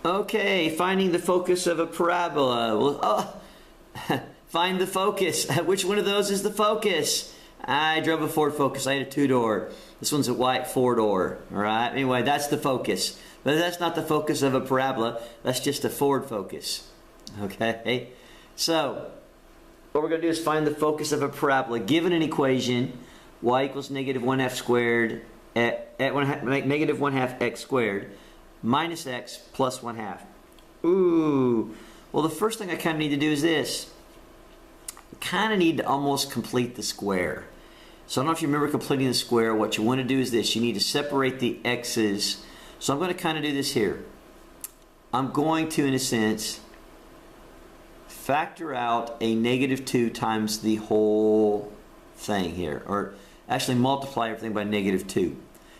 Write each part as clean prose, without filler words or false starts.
Okay, finding the focus of a parabola. Well, find the focus. Which one of those is the focus? I drove a Ford Focus. I had a two-door. This one's a white four-door. All right. Anyway, that's the focus. But that's not the focus of a parabola. That's just a Ford Focus. Okay. So what we're going to do is find the focus of a parabola. Given an equation, y equals negative 1/2 squared at negative 1/2 x squared minus x plus 1/2. Ooh. Well, the first thing I kind of need to do is this. I kind of need to almost complete the square. So I don't know if you remember completing the square. What you want to do is this. You need to separate the x's. So I'm going to kind of do this here. I'm going to, in a sense, factor out a negative 2 times the whole thing here. Or actually multiply everything by negative 2.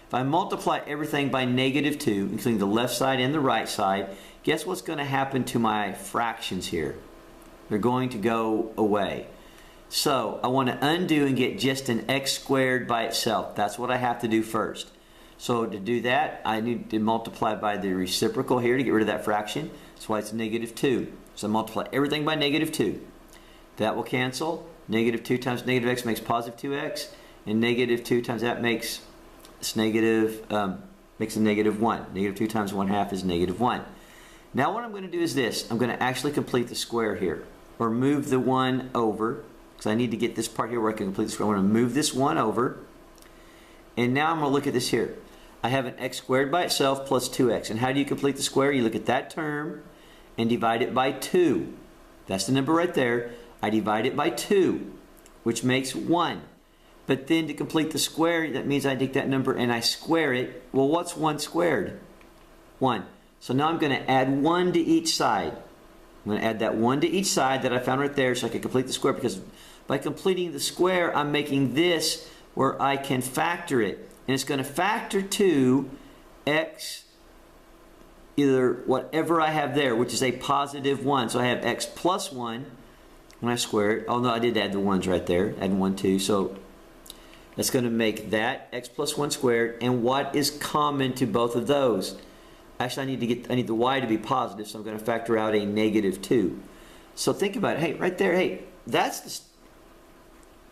If I multiply everything by negative 2, including the left side and the right side, guess what's going to happen to my fractions here? They're going to go away. So I want to undo and get just an x squared by itself. That's what I have to do first. So to do that, I need to multiply by the reciprocal here to get rid of that fraction. That's why it's negative 2. So I multiply everything by negative 2. That will cancel. Negative 2 times negative x makes positive 2x. And negative 2 times that makes a negative 1. Negative 2 times 1/2 is negative 1. Now what I'm going to do is this. I'm going to actually complete the square here. Or move the 1 over. Because I need to get this part here where I can complete the square. I'm going to move this 1 over. And now I'm going to look at this here. I have an x squared by itself plus 2x. And how do you complete the square? You look at that term and divide it by 2. That's the number right there. I divide it by 2, which makes 1. But then to complete the square, that means I take that number and I square it. Well, what's 1 squared? 1. So now I'm going to add 1 to each side. I'm going to add that 1 to each side that I found right there so I can complete the square, because by completing the square, I'm making this where I can factor it. And it's going to factor to x, either whatever I have there, which is a positive 1. So I have x plus 1 when I square it. Oh no, I did add the 1s right there. Add 1, 2. So that's going to make that x plus 1 squared. And what is common to both of those? Actually, I need the y to be positive, so I'm going to factor out a negative 2. So think about it. Hey, right there, hey, that's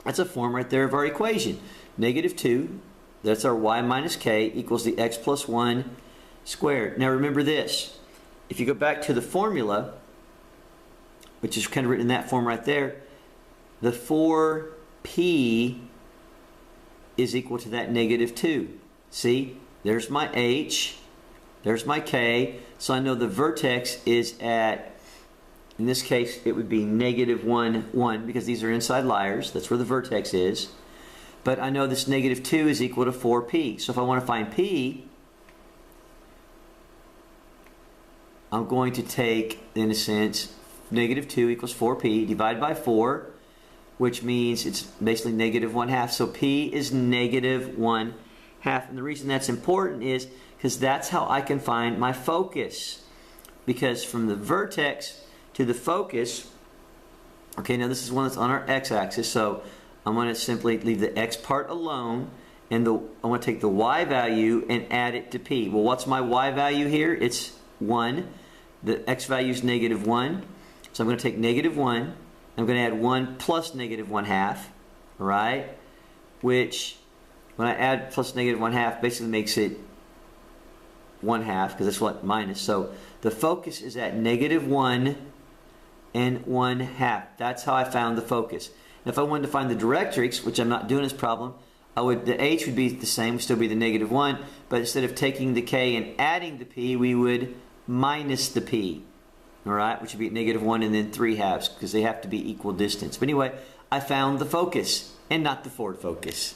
a form right there of our equation. Negative 2, that's our y minus k, equals the x plus 1 squared. Now remember this. If you go back to the formula, which is kind of written in that form right there, the 4p is equal to that negative 2. See, there's my h, there's my k, so I know the vertex is at, in this case, it would be negative 1, 1, because these are inside liars. That's where the vertex is. But I know this negative 2 is equal to 4p. So if I want to find p, I'm going to take, in a sense, negative 2 equals 4p, divide by 4, which means it's basically negative 1/2. So p is negative 1/2. And the reason that's important is because that's how I can find my focus. Because from the vertex to the focus, okay, now this is one that's on our x-axis, so I'm going to simply leave the x part alone, and I want to take the y value and add it to p. Well, what's my y value here? It's 1. The x value is negative 1. So I'm going to take negative 1. I'm going to add 1 plus negative 1/2, right? Which, when I add plus negative 1/2, basically makes it 1/2, because that's what minus. So the focus is at negative 1 and 1/2. That's how I found the focus. Now, if I wanted to find the directrix, which I'm not doing this problem, the h would be the same, would still be the negative 1, but instead of taking the k and adding the p, we would minus the p, all right, which would be negative 1 and then 3/2, because they have to be equal distance. But anyway, I found the focus and not the Ford Focus.